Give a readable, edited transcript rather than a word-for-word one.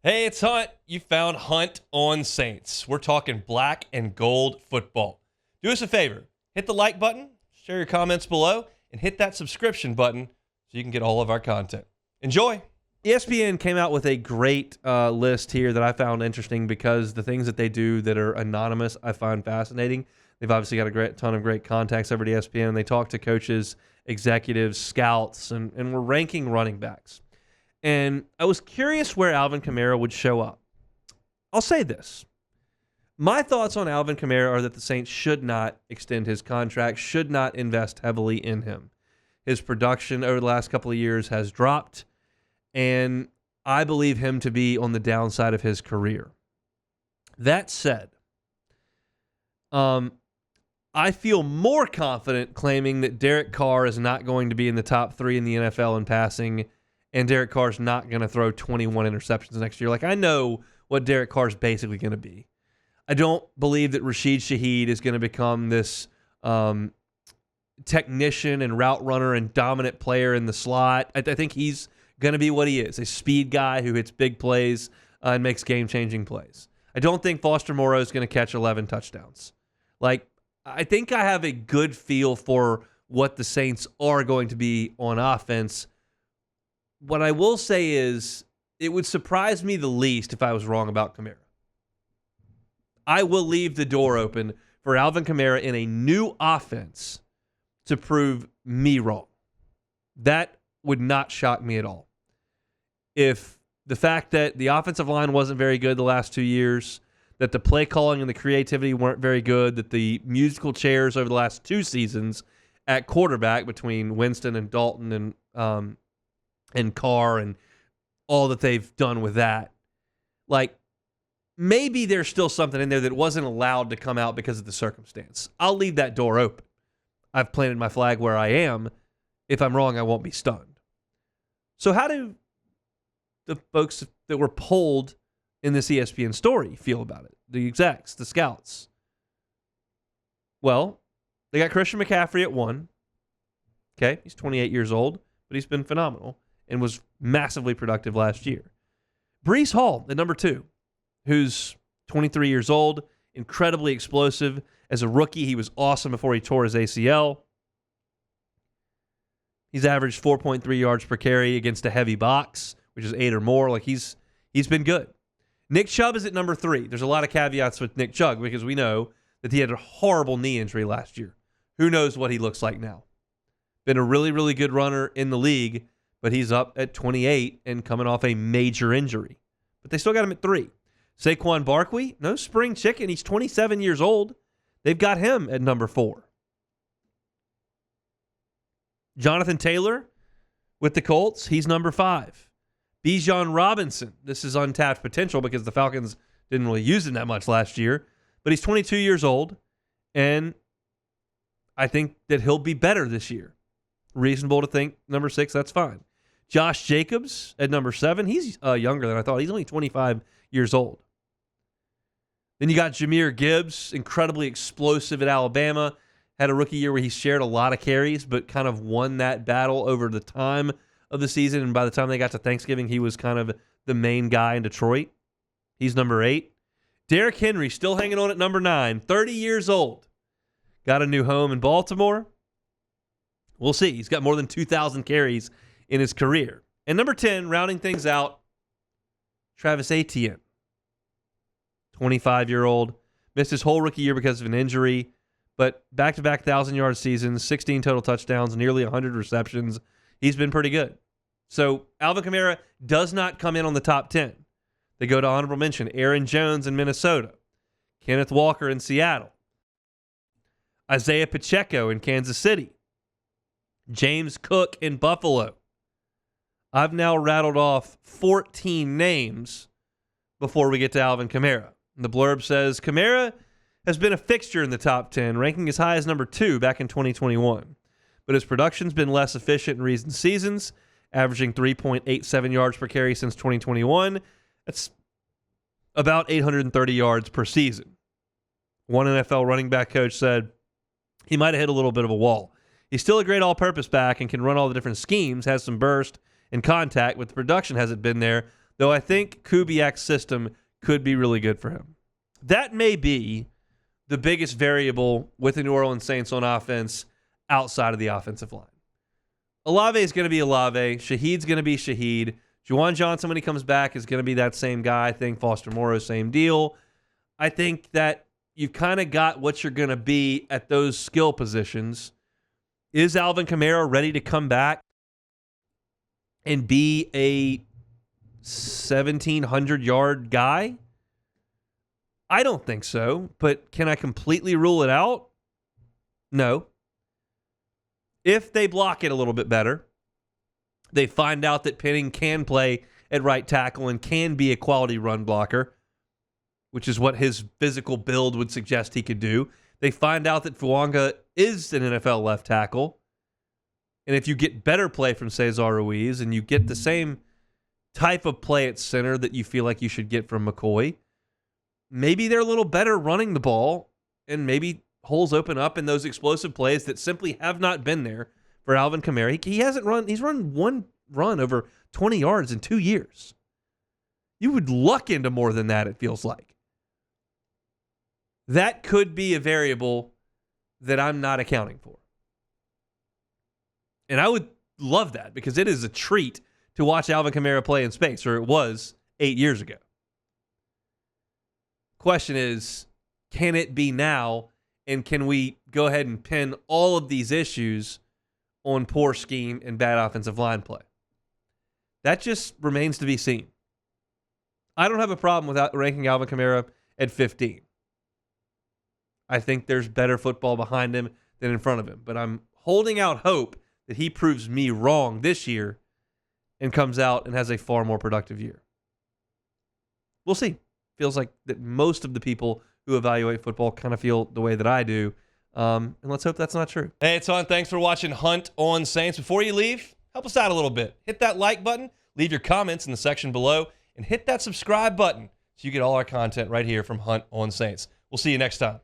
Hey, it's Hunt. You found Hunt on Saints. We're talking black and gold football. Do us a favor. Hit the like button, share your comments below, and hit that subscription button so you can get all of our content. Enjoy. ESPN came out with a great list here that I found interesting because the things that they do that are anonymous I find fascinating. They've obviously got a ton of great contacts over at ESPN, and they talk to coaches, executives, scouts, and we're ranking running backs. And I was curious where Alvin Kamara would show up. I'll say this. My thoughts on Alvin Kamara are that the Saints should not extend his contract, should not invest heavily in him. His production over the last couple of years has dropped, and I believe him to be on the downside of his career. That said, I feel more confident claiming that Derek Carr is not going to be in the top 3 in the NFL in passing, and Derek Carr's not going to throw 21 interceptions next year. Like, I know what Derek Carr's basically going to be. I don't believe that Rashid Shaheed is going to become this technician and route runner and dominant player in the slot. I think he's going to be what he is, a speed guy who hits big plays and makes game-changing plays. I don't think Foster Moreau is going to catch 11 touchdowns. Like, I think I have a good feel for what the Saints are going to be on offense. What I will say is it would surprise me the least if I was wrong about Kamara. I will leave the door open for Alvin Kamara in a new offense to prove me wrong. That would not shock me at all. If the fact that the offensive line wasn't very good the last 2 years, that the play calling and the creativity weren't very good, that the musical chairs over the last 2 seasons at quarterback between Winston and Dalton and Carr and all that they've done with that, like, maybe there's still something in there that wasn't allowed to come out because of the circumstance. I'll leave that door open. I've planted my flag where I am. If I'm wrong, I won't be stunned. So how do the folks that were polled in this ESPN story feel about it? The execs, the scouts. Well, they got Christian McCaffrey at 1. Okay, he's 28 years old, but he's been phenomenal and was massively productive last year. Breece Hall at number 2, who's 23 years old, incredibly explosive. As a rookie, he was awesome before he tore his ACL. He's averaged 4.3 yards per carry against a heavy box, which is 8 or more. Like, he's been good. Nick Chubb is at number 3. There's a lot of caveats with Nick Chubb because we know that he had a horrible knee injury last year. Who knows what he looks like now? Been a really, really good runner in the league, but he's up at 28 and coming off a major injury. But they still got him at 3. Saquon Barkley, no spring chicken. He's 27 years old. They've got him at number 4. Jonathan Taylor with the Colts, he's number 5. Bijan Robinson, this is untapped potential because the Falcons didn't really use him that much last year, but he's 22 years old, and I think that he'll be better this year. Reasonable to think number 6, that's fine. Josh Jacobs at number 7, he's younger than I thought. He's only 25 years old. Then you got Jahmyr Gibbs, incredibly explosive at Alabama. Had a rookie year where he shared a lot of carries, but kind of won that battle over the time of the season. And by the time they got to Thanksgiving, he was kind of the main guy in Detroit. He's number 8. Derrick Henry still hanging on at number 9, 30 years old. Got a new home in Baltimore. We'll see. He's got more than 2,000 carries in his career. And number 10, rounding things out, Travis Etienne. 25-year-old. Missed his whole rookie year because of an injury, but back-to-back 1,000-yard seasons, 16 total touchdowns, nearly 100 receptions. He's been pretty good. So Alvin Kamara does not come in on the top 10. They go to honorable mention, Aaron Jones in Minnesota, Kenneth Walker in Seattle, Isaiah Pacheco in Kansas City, James Cook in Buffalo. I've now rattled off 14 names before we get to Alvin Kamara. The blurb says, Kamara has been a fixture in the top 10, ranking as high as number 2 back in 2021. But his production's been less efficient in recent seasons, averaging 3.87 yards per carry since 2021. That's about 830 yards per season. One NFL running back coach said he might have hit a little bit of a wall. He's still a great all-purpose back and can run all the different schemes, has some burst and contact, but the production hasn't been there though I think Kubiak's system could be really good for him. That may be the biggest variable with the New Orleans Saints on offense outside of the offensive line. Olave is going to be Olave. Shaheed's going to be Shaheed. Juwan Johnson, when he comes back, is going to be that same guy. I think Foster Moreau, same deal. I think that you've kind of got what you're going to be at those skill positions. Is Alvin Kamara ready to come back and be a 1,700-yard guy? I don't think so, but can I completely rule it out? No. If they block it a little bit better, they find out that Penning can play at right tackle and can be a quality run blocker, which is what his physical build would suggest he could do. They find out that Fuanga is an NFL left tackle. And if you get better play from Cesar Ruiz and you get the same type of play at center that you feel like you should get from McCoy, maybe they're a little better running the ball, and maybe holes open up in those explosive plays that simply have not been there for Alvin Kamara. He hasn't run. He's run one run over 20 yards in 2 years. You would luck into more than that, it feels like. That could be a variable that I'm not accounting for. And I would love that because it is a treat to watch Alvin Kamara play in space, or it was 8 years ago. Question is, can it be now? And can we go ahead and pin all of these issues on poor scheme and bad offensive line play? That just remains to be seen. I don't have a problem with ranking Alvin Kamara at 15. I think there's better football behind him than in front of him. But I'm holding out hope that he proves me wrong this year and comes out and has a far more productive year. We'll see. Feels like that most of the people who evaluate football kind of feel the way that I do. And let's hope that's not true. Hey, it's on. Thanks for watching Hunt on Saints. Before you leave, help us out a little bit. Hit that like button, leave your comments in the section below, and hit that subscribe button so you get all our content right here from Hunt on Saints. We'll see you next time.